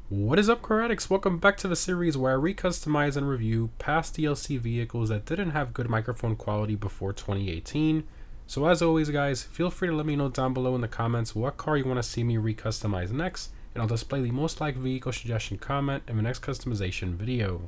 What is up, car addicts? Welcome back to the series where I recustomize and review past DLC vehicles that didn't have good microphone quality before 2018. So as always guys, feel free to let me know down below in the comments what car you want to see me recustomize next, and I'll display the most liked vehicle suggestion comment in the next customization video.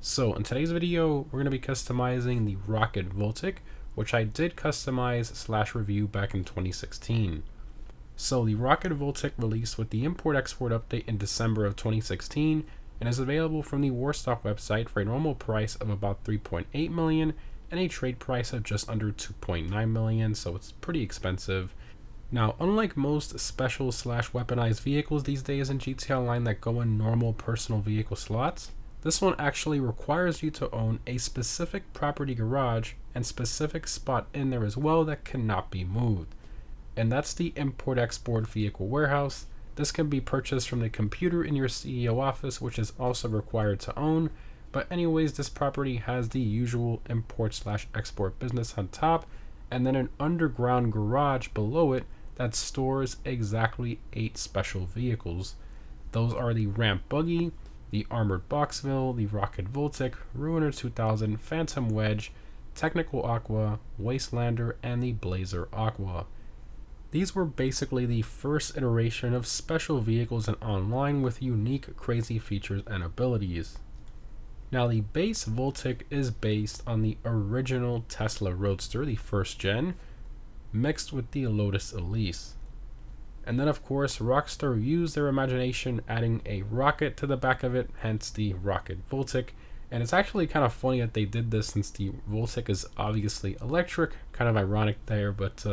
So in today's video, we're going to be customizing the Rocket Voltic, which I did customize / review back in 2016. So the Rocket Voltic released with the import-export update in December of 2016 and is available from the Warstock website for a normal price of about 3.8 million and a trade price of just under 2.9 million, so it's pretty expensive. Now, unlike most special / weaponized vehicles these days in GTA Online that go in normal personal vehicle slots, this one actually requires you to own a specific property garage and specific spot in there as well that cannot be moved. And that's the import-export vehicle warehouse. This can be purchased from the computer in your CEO office, which is also required to own. But anyways, this property has the usual import / export business on top, and then an underground garage below it that stores exactly 8 special vehicles. Those are the Ramp Buggy, the Armored Boxville, the Rocket Voltic, Ruiner 2000, Phantom Wedge, Technical Aqua, Wastelander, and the Blazer Aqua. These were basically the first iteration of special vehicles in online with unique, crazy features and abilities. Now, the base Voltic is based on the original Tesla Roadster, the first gen, mixed with the Lotus Elise. And then, of course, Rockstar used their imagination, adding a rocket to the back of it, hence the Rocket Voltic. And it's actually kind of funny that they did this since the Voltic is obviously electric, kind of ironic there, but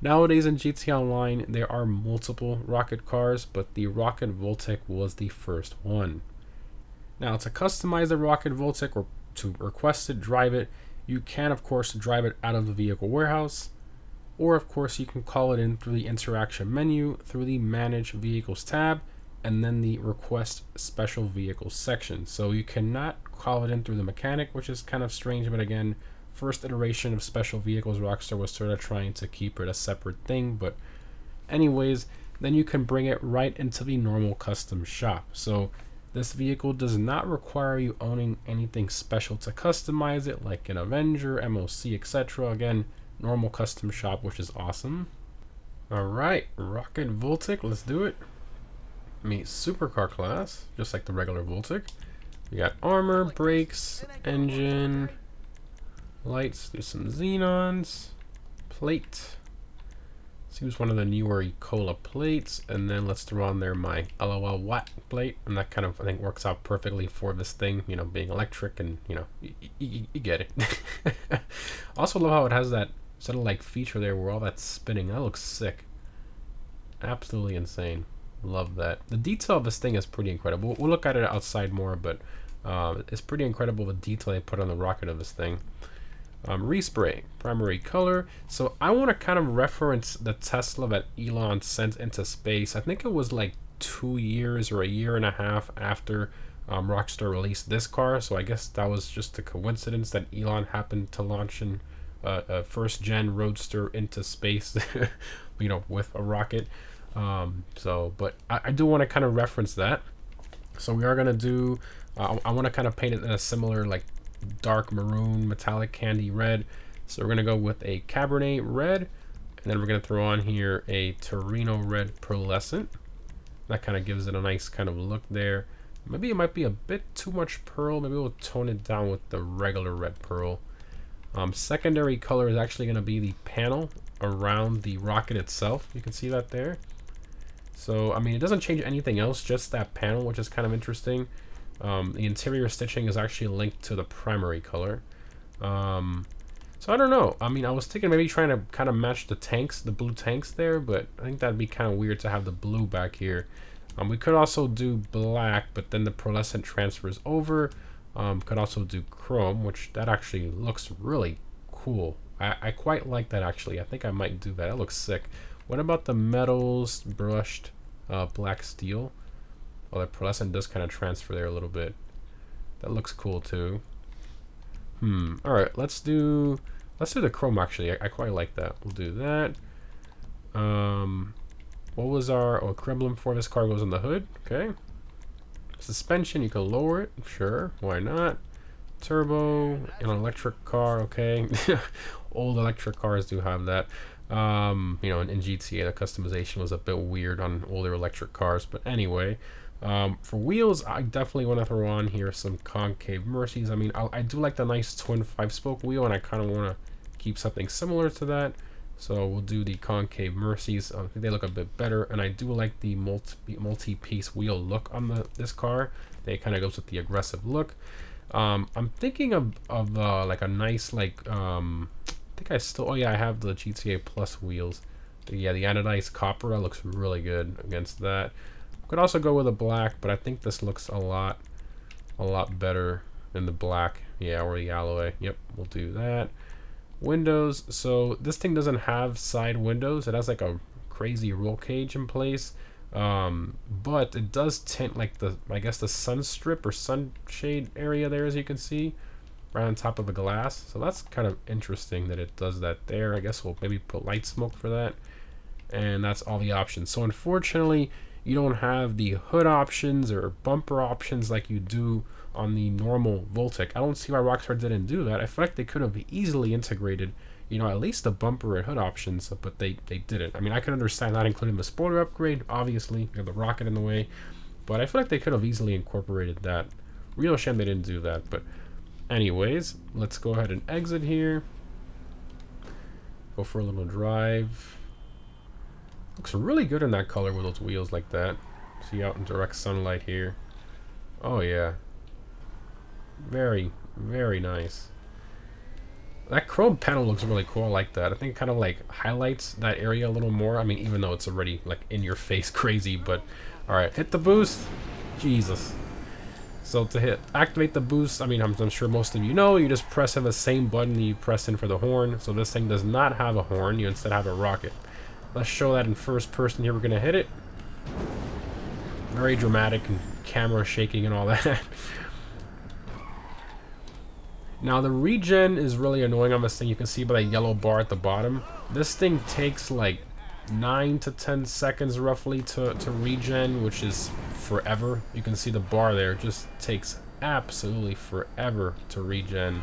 nowadays in GTA Online, there are multiple rocket cars, but the Rocket Voltic was the first one. Now, to customize the Rocket Voltic or to request it, drive it, you can, of course, drive it out of the vehicle warehouse, or, of course, you can call it in through the interaction menu, through the Manage Vehicles tab, and then the Request Special Vehicles section. So you cannot call it in through the mechanic, which is kind of strange, but again, first iteration of special vehicles, Rockstar was sort of trying to keep it a separate thing. But anyways, then you can bring it right into the normal custom shop. So this vehicle does not require you owning anything special to customize it, like an Avenger, MOC, etc. Again, normal custom shop, which is awesome. Alright, Rocket Voltic, let's do it. Meet supercar class, just like the regular Voltic. We got armor, brakes, engine, lights, do some xenons, plate. Let's use one of the newer Cola plates, and then let's throw on there my LOL Watt plate, and that kind of, I think, works out perfectly for this thing, you know, being electric, and you know, you get it. I also love how it has that sort of like feature there where all that's spinning. That looks sick. Absolutely insane. Love that. The detail of this thing is pretty incredible. We'll look at it outside more, but it's pretty incredible the detail they put on the rocket of this thing. Respray, primary color. So I want to kind of reference the Tesla that Elon sent into space. I think it was like 2 years or a year and a half after Rockstar released this car. So I guess that was just a coincidence that Elon happened to launch a first gen Roadster into space, you know, with a rocket. But I do want to kind of reference that. So we are going to do, I want to kind of paint it in a similar like dark maroon metallic candy red. So we're going to go with a Cabernet red, and then we're going to throw on here a Torino red pearlescent. That kind of gives it a nice kind of look there. Maybe it might be a bit too much pearl. Maybe we'll tone it down with the regular red pearl. Secondary color is actually going to be the panel around the rocket itself. You can see that there. So, I mean, it doesn't change anything else, just that panel, which is kind of interesting. The interior stitching is actually linked to the primary color. So I don't know. I mean, I was thinking maybe trying to kind of match the tanks, the blue tanks there, but I think that'd be kind of weird to have the blue back here. We could also do black, but then the pearlescent transfers over. Could also do chrome, which that actually looks really cool. I quite like that, actually. I think I might do that. It looks sick. What about the metals brushed black steel? Well, the pearlescent does kind of transfer there a little bit. That looks cool too. All right, let's do the chrome. Actually, I quite like that. We'll do that. What was our Kremlin for this car goes on the hood? Okay. Suspension, you can lower it, sure, why not? Turbo, an electric car, okay. Old electric cars do have that. You know, in GTA, the customization was a bit weird on older electric cars, but anyway. For wheels, I definitely want to throw on here some concave Mercies. I mean, I do like the nice twin 5-spoke wheel, and I kind of want to keep something similar to that. So we'll do the concave Mercies. I think they look a bit better, and I do like the multi-piece wheel look on this car. They kind of goes with the aggressive look. I'm thinking of like a nice I think oh yeah, I have the GTA Plus wheels. Yeah, the anodized copper, that looks really good against that. Could also go with a black, but I think this looks a lot better than the black. Yeah, or the alloy. Yep, we'll do that. Windows, so this thing doesn't have side windows. It has like a crazy roll cage in place. But it does tint like I guess the sun strip or sunshade area there, as you can see, right on top of the glass. So that's kind of interesting that it does that there. I guess we'll maybe put light smoke for that. And that's all the options. So unfortunately, you don't have the hood options or bumper options like you do on the normal Voltic. I don't see why Rockstar didn't do that. I feel like they could have easily integrated, you know, at least the bumper and hood options, but they didn't. I mean, I could understand not including the spoiler upgrade, obviously, you have the rocket in the way, but I feel like they could have easily incorporated that. Real shame they didn't do that, but anyways, let's go ahead and exit here. Go for a little drive. Looks really good in that color with those wheels like that. See out in direct sunlight here. Oh yeah. Very, very nice. That chrome panel looks really cool. I like that. I think it kind of like highlights that area a little more. I mean, even though it's already like in your face crazy, but alright, hit the boost. Jesus. So to activate the boost, I mean, I'm sure most of you know, you just press in the same button you press in for the horn. So this thing does not have a horn, you instead have a rocket. Let's show that in first person here. We're gonna hit it. Very dramatic and camera shaking and all that. Now the regen is really annoying on this thing. You can see by the yellow bar at the bottom. This thing takes like 9 to 10 seconds roughly to regen, which is forever. You can see the bar there. It just takes absolutely forever to regen.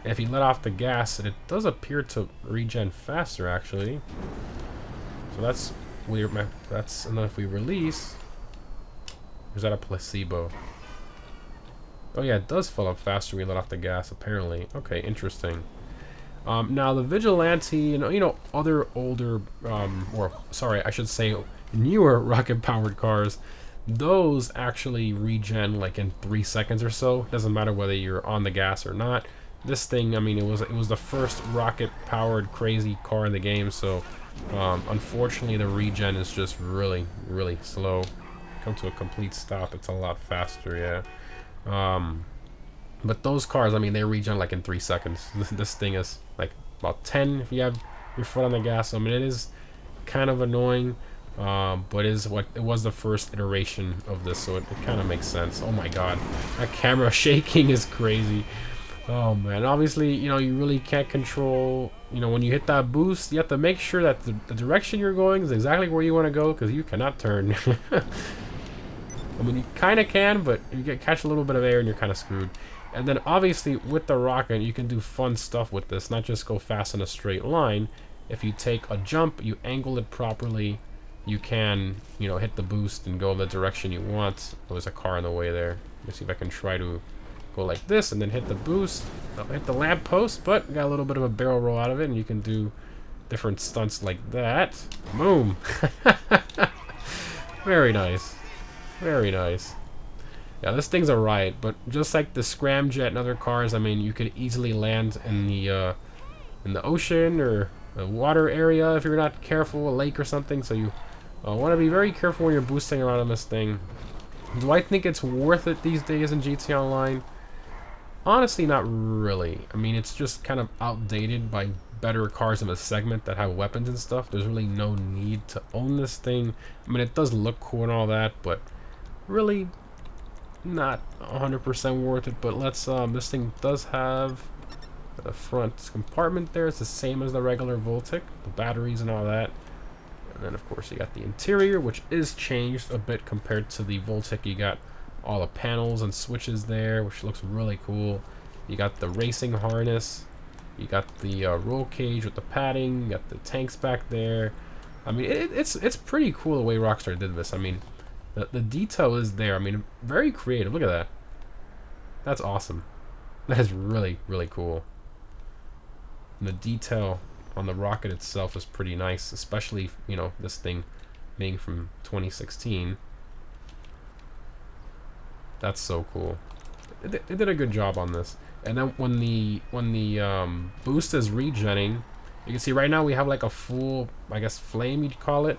If you let off the gas, it does appear to regen faster, actually. So that's weird. That's enough. If we release, or is that a placebo? Oh yeah, it does fill up faster when we let off the gas, apparently. Okay, interesting. Now the Vigilante, you know, other older, or sorry, I should say newer rocket-powered cars, those actually regen like in 3 seconds or so. Doesn't matter whether you're on the gas or not. This thing, I mean, it was the first rocket-powered crazy car in the game, so unfortunately the regen is just really, really slow. Come to a complete stop, it's a lot faster, yeah. But those cars, I mean, they regen like in 3 seconds. This thing is like about 10 if you have your foot on the gas. I mean, it is kind of annoying, but it was the first iteration of this, so it kind of makes sense. Oh my god, that camera shaking is crazy. Oh man, obviously, you know, you really can't control, you know, when you hit that boost, you have to make sure that the direction you're going is exactly where you want to go, because you cannot turn. I mean, you kind of can, but you catch a little bit of air and you're kind of screwed. And then obviously with the rocket, you can do fun stuff with this, not just go fast in a straight line. If you take a jump, you angle it properly, you can, you know, hit the boost and go the direction you want. Oh, there's a car in the way there. Let me see if I can try to go like this and then hit the boost. I'll hit the lamp post, but got a little bit of a barrel roll out of it, and you can do different stunts like that. Boom. Very nice. Very nice. Yeah, this thing's a riot, but just like the Scramjet and other cars, I mean, you could easily land in the ocean or a water area if you're not careful, a lake or something. So you want to be very careful when you're boosting around on this thing. Do I think it's worth it these days in GTA Online? Honestly, not really. I mean, it's just kind of outdated by better cars in the segment that have weapons and stuff. There's really no need to own this thing. I mean, it does look cool and all that, but really not 100% worth it. But let's this thing does have a front compartment there. It's the same as the regular Voltic, the batteries and all that. And then of course you got the interior, which is changed a bit compared to the Voltic. You got all the panels and switches there, which looks really cool. You got the racing harness. You got the roll cage with the padding. You got the tanks back there. I mean, it's pretty cool the way Rockstar did this. I mean, the detail is there. I mean, very creative. Look at that. That's awesome. That is really, really cool. And the detail on the rocket itself is pretty nice, especially, you know, this thing being from 2016. That's so cool. They did a good job on this. And then when the boost is regenning, you can see right now we have like a full, I guess, flame you'd call it.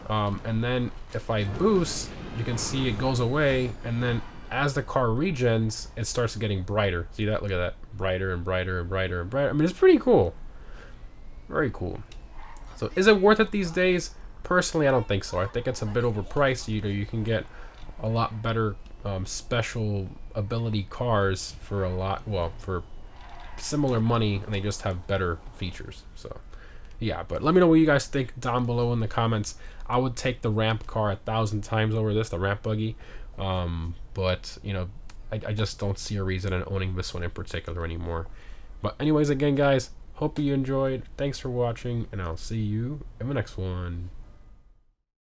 And then if I boost, you can see it goes away, and then as the car regens, it starts getting brighter. See that? Look at that. Brighter and brighter and brighter and brighter. I mean, it's pretty cool. Very cool. So is it worth it these days? Personally, I don't think so. I think it's a bit overpriced. You know, you can get a lot better special ability cars for a lot, well, for similar money, and they just have better features. So yeah, but let me know what you guys think down below in the comments. I would take the ramp car 1,000 times over this, the ramp buggy. But you know, I just don't see a reason in owning this one in particular anymore. But anyways, again guys, hope you enjoyed. Thanks for watching, and I'll see you in the next one.